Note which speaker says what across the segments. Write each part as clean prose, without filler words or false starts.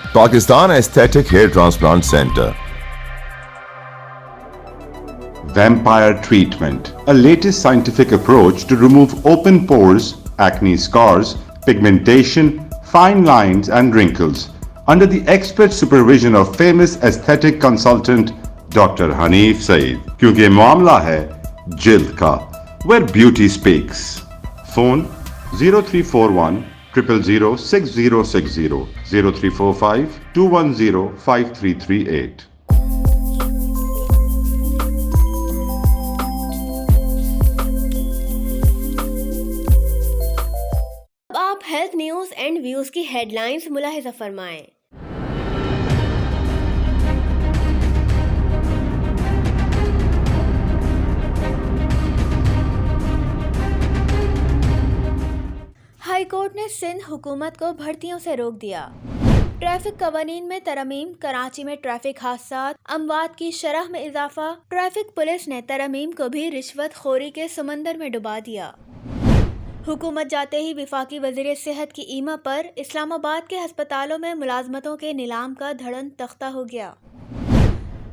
Speaker 1: Pakistan Aesthetic Hair Transplant Center.
Speaker 2: Vampire treatment, a latest scientific approach to remove open pores, acne scars, pigmentation, fine lines and wrinkles under the expert supervision of famous aesthetic consultant Dr. Hanif Saeed. کیونکہ معاملہ ہے جلد کا, where beauty speaks. Phone 0341 000 6060 0345 210 5338.
Speaker 3: اب آپ health news and views کی head lines ملاحظہ فرمائیں. ہائی کورٹ نے سندھ حکومت کو بھرتیوں سے روک دیا. ٹریفک قوانین میں ترمیم, کراچی میں ٹریفک حادثات, اموات کی شرح میں اضافہ. ٹریفک پولیس نے ترمیم کو بھی رشوت خوری کے سمندر میں ڈبا دیا. حکومت جاتے ہی وفاقی وزیر صحت کی ایما پر اسلام آباد کے ہسپتالوں میں ملازمتوں کے نیلام کا دھڑن تختہ ہو گیا.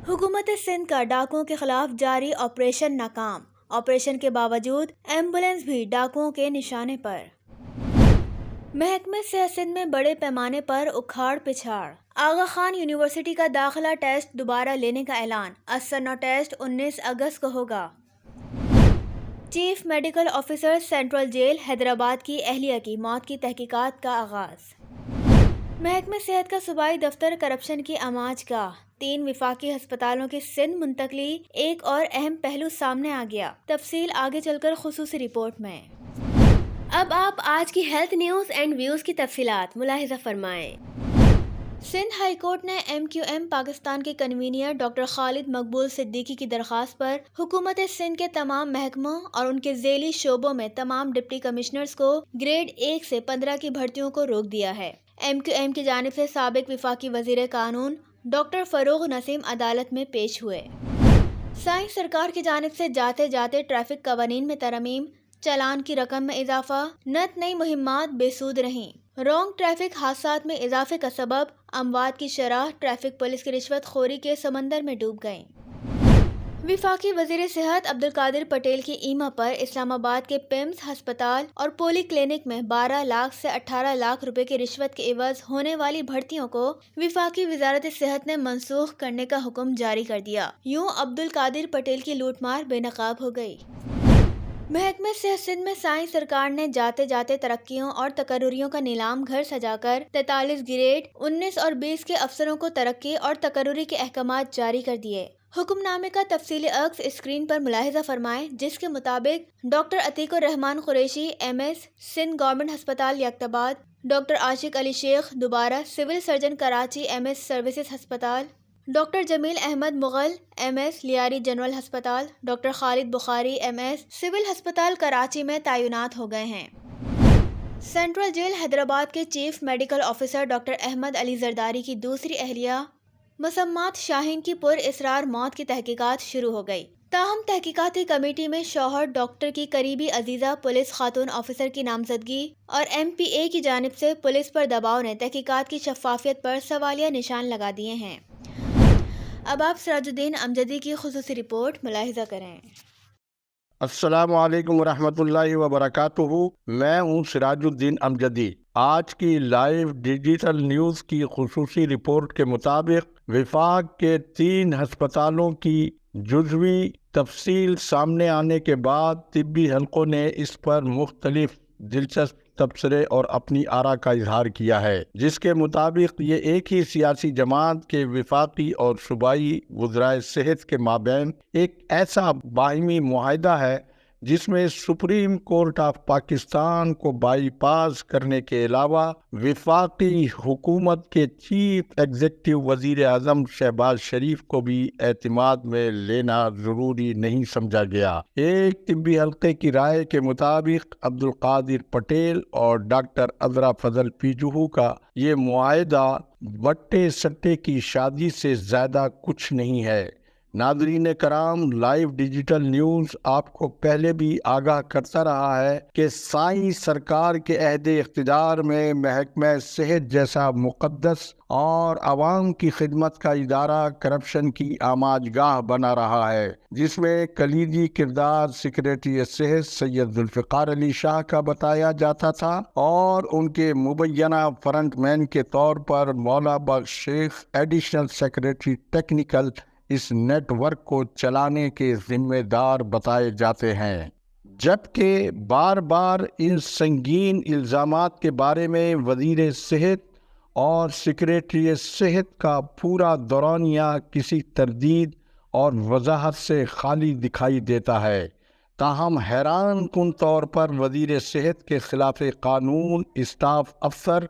Speaker 3: حکومت سندھ کا ڈاکوؤں کے خلاف جاری آپریشن ناکام. آپریشن کے باوجود ایمبولینس بھی ڈاکوؤں کے نشانے پر. محکمہ صحت سندھ میں بڑے پیمانے پر اکھاڑ پچھاڑ. آغا خان یونیورسٹی کا داخلہ ٹیسٹ دوبارہ لینے کا اعلان. اسرنا ٹیسٹ 19 اگست کو ہوگا. Chief medical officer central jail Hyderabad کی اہلیہ کی موت کی تحقیقات کا آغاز. محکمہ صحت کا صوبائی دفتر کرپشن کی آماج گاہ. 3 وفاقی ہسپتالوں کی سندھ منتقلی. ایک اور اہم پہلو سامنے آ گیا. تفصیل آگے چل کر خصوصی رپورٹ میں. اب آپ آج کی ہیلتھ نیوز اینڈ ویوز کی تفصیلات ملاحظہ فرمائیں. سندھ ہائی کورٹ نے MQM پاکستان کے کنوینر ڈاکٹر خالد مقبول صدیقی کی درخواست پر حکومت سندھ کے تمام محکموں اور ان کے ذیلی شعبوں میں تمام ڈپٹی کمشنرز کو گریڈ 1 سے 15 کی بھرتیوں کو روک دیا ہے. MQM کی جانب سے سابق وفاقی وزیر قانون ڈاکٹر فروغ نسیم عدالت میں پیش ہوئے. سائنس سرکار کی جانب سے جاتے جاتے ٹریفک قوانین میں ترمیم, چالان کی رقم میں اضافہ, نت نئی مہمات بے سود رہیں. رونگ ٹریفک حادثات میں اضافے کا سبب اموات کی شرح. ٹریفک پولیس کی رشوت خوری کے سمندر میں ڈوب گئیں. وفاقی وزیر صحت عبدالقادر پٹیل کی ایما پر اسلام آباد کے پیمز ہسپتال اور پولی کلینک میں 12 لاکھ سے 18 لاکھ روپے کی رشوت کے عوض ہونے والی بھرتیوں کو وفاقی وزارت صحت نے منسوخ کرنے کا حکم جاری کر دیا. یوں عبدالقادر پٹیل کی لوٹ مار بے نقاب ہو گئی. محکمہ صحت سندھ میں سائنس سرکار نے جاتے جاتے ترقیوں اور تقرریوں کا نیلام گھر سجا کر 43 گریڈ 19 اور 20 کے افسروں کو ترقی اور تقرری کے احکامات جاری کر دیے. حکم نامے کا تفصیلی عکس اسکرین پر ملاحظہ فرمائیں, جس کے مطابق ڈاکٹر عتیق الرحمان قریشی MS سندھ گورنمنٹ ہسپتال یکتاباد, ڈاکٹر عاشق علی شیخ دوبارہ civil surgeon Karachi MS services ہسپتال, ڈاکٹر جمیل احمد مغل MS لیاری جنرل ہسپتال, ڈاکٹر خالد بخاری MS سول ہسپتال کراچی میں تعینات ہو گئے ہیں. سینٹرل جیل حیدرآباد کے chief medical officer doctor Ahmed Ali Zardari کی دوسری اہلیہ مسمات شاہین کی پر اسرار موت کی تحقیقات شروع ہو گئی. تاہم تحقیقاتی کمیٹی میں شوہر ڈاکٹر کی قریبی عزیزہ پولیس خاتون آفیسر کی نامزدگی اور MPA کی جانب سے پولیس پر دباؤ نے تحقیقات کی شفافیت پر سوالیہ نشان لگا دیے ہیں. اب آپ سراج الدین امجدی کی خصوصی رپورٹ ملاحظہ کریں.
Speaker 4: السلام علیکم ورحمۃ اللہ وبرکاتہ. میں ہوں سراج الدین امجدی. آج کی لائیو ڈیجیٹل نیوز کی خصوصی رپورٹ کے مطابق وفاق کے 3 ہسپتالوں کی جزوی تفصیل سامنے آنے کے بعد طبی حلقوں نے اس پر مختلف دلچسپ تبصرے اور اپنی آراء کا اظہار کیا ہے، جس کے مطابق یہ ایک ہی سیاسی جماعت کے وفاقی اور صوبائی وزرائے صحت کے مابین ایک ایسا باہمی معاہدہ ہے جس میں سپریم کورٹ آف پاکستان کو بائی پاس کرنے کے علاوہ وفاقی حکومت کے چیف ایگزیکٹو وزیر اعظم شہباز شریف کو بھی اعتماد میں لینا ضروری نہیں سمجھا گیا۔ ایک طبی حلقے کی رائے کے مطابق عبدالقادر پٹیل اور ڈاکٹر عذرا فضل پیجوہو کا یہ معاہدہ بٹے سٹے کی شادی سے زیادہ کچھ نہیں ہے۔ ناظرین کرام، لائیو ڈیجیٹل نیوز آپ کو پہلے بھی آگاہ کرتا رہا ہے کہ سائیں سرکار کے عہد اقتدار میں محکمہ صحت جیسا مقدس اور عوام کی خدمت کا ادارہ کرپشن کی آماج گاہ بنا رہا ہے، جس میں کلیدی کردار سیکریٹری صحت سید ذوالفقار علی شاہ کا بتایا جاتا تھا اور ان کے مبینہ فرنٹ مین کے طور پر مولا بخش شیخ ایڈیشنل سیکریٹری ٹیکنیکل اس نیٹ ورک کو چلانے کے ذمہ دار بتائے جاتے ہیں، جبکہ بار بار ان سنگین الزامات کے بارے میں وزیر صحت اور سیکریٹری صحت کا پورا دورانیہ کسی تردید اور وضاحت سے خالی دکھائی دیتا ہے۔ تاہم حیران کن طور پر وزیر صحت کے خلاف قانون اسٹاف افسر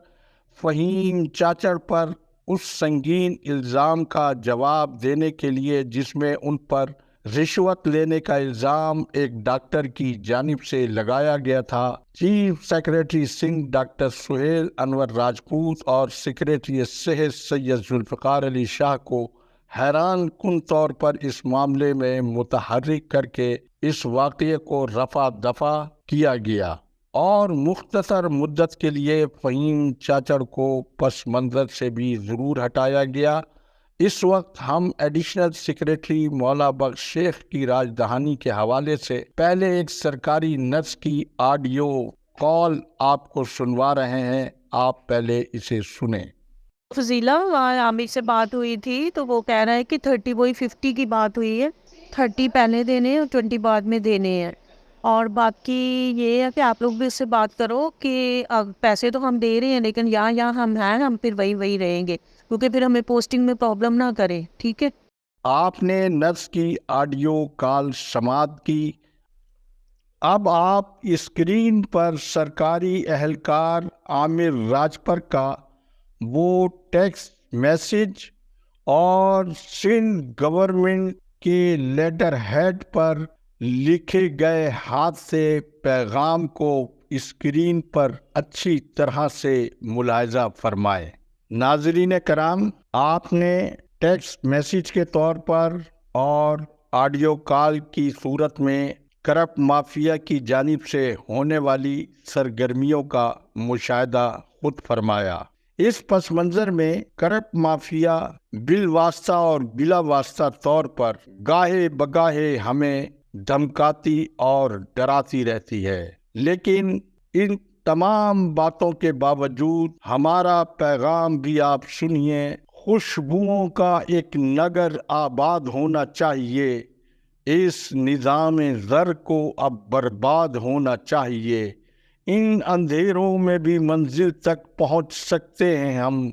Speaker 4: فہیم چاچڑ پر اس سنگین الزام کا جواب دینے کے لیے جس میں ان پر رشوت لینے کا الزام ایک ڈاکٹر کی جانب سے لگایا گیا تھا، chief secretary Sindh doctor Sohail Anwar Rajput اور سیکریٹری صحت سید ذوالفقار علی شاہ کو حیران کن طور پر اس معاملے میں متحرک کر کے اس واقعے کو رفع دفع کیا گیا اور مختصر مدت کے لیے فہیم چاچڑ کو پس منظر سے بھی ضرور ہٹایا گیا۔ اس وقت ہم ایڈیشنل سیکریٹری مولا بخش شیخ کی راج دہانی کے حوالے سے پہلے ایک سرکاری نرس کی آڈیو کال آپ کو سنوا رہے ہیں، آپ پہلے اسے سنیں۔
Speaker 5: فضیلہ وہاں عامر سے بات ہوئی تھی تو وہ کہہ رہا ہے کہ 50 کی بات ہوئی ہے، 30 پہلے دینے ہیں اور 20 بعد میں دینے ہیں، اور باقی یہ ہے کہ آپ لوگ بھی اس سے بات کرو کہ اب پیسے تو ہم دے رہے ہیں لیکن یہاں ہم ہیں، ہم پھر وہی رہیں گے کیونکہ پھر ہمیں پوسٹنگ میں پرابلم نہ کرے، ٹھیک ہے۔
Speaker 4: آپ نے نرس کی آڈیو کال سماعت کی۔ اب آپ اسکرین پر سرکاری اہلکار عامر راجپر کا وہ ٹیکسٹ میسج اور سندھ گورنمنٹ کے لیٹر ہیڈ پر لکھے گئے ہاتھ سے پیغام کو اسکرین پر اچھی طرح سے ملاحظہ فرمائے۔ ناظرین کرام، آپ نے ٹیکسٹ میسج کے طور پر اور آڈیو کال کی صورت میں کرپٹ مافیا کی جانب سے ہونے والی سرگرمیوں کا مشاہدہ خود فرمایا۔ اس پس منظر میں کرپٹ مافیا بالواسطہ اور بلا واسطہ طور پر گاہے بگاہے ہمیں دھمکاتی اور ڈراتی رہتی ہے، لیکن ان تمام باتوں کے باوجود ہمارا پیغام بھی آپ سنیے۔ خوشبوؤں کا ایک نگر آباد ہونا چاہیے، اس نظام زر کو اب برباد ہونا چاہیے، ان اندھیروں میں بھی منزل تک پہنچ سکتے ہیں ہم،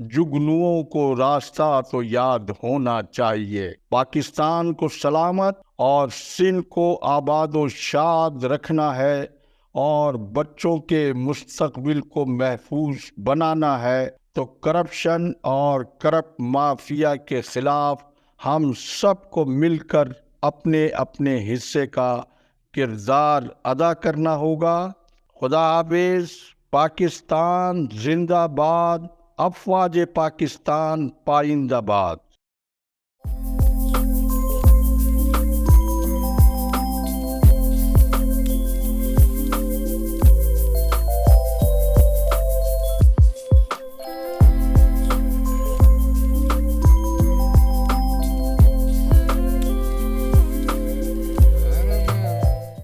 Speaker 4: جگنوؤں کو راستہ تو یاد ہونا چاہیے۔ پاکستان کو سلامت اور سندھ کو آباد و شاد رکھنا ہے اور بچوں کے مستقبل کو محفوظ بنانا ہے تو کرپشن اور کرپٹ مافیا کے خلاف ہم سب کو مل کر اپنے اپنے حصے کا کردار ادا کرنا ہوگا۔ خدا حافظ۔ پاکستان زندہ باد، افواج پاکستان پائندہ باد۔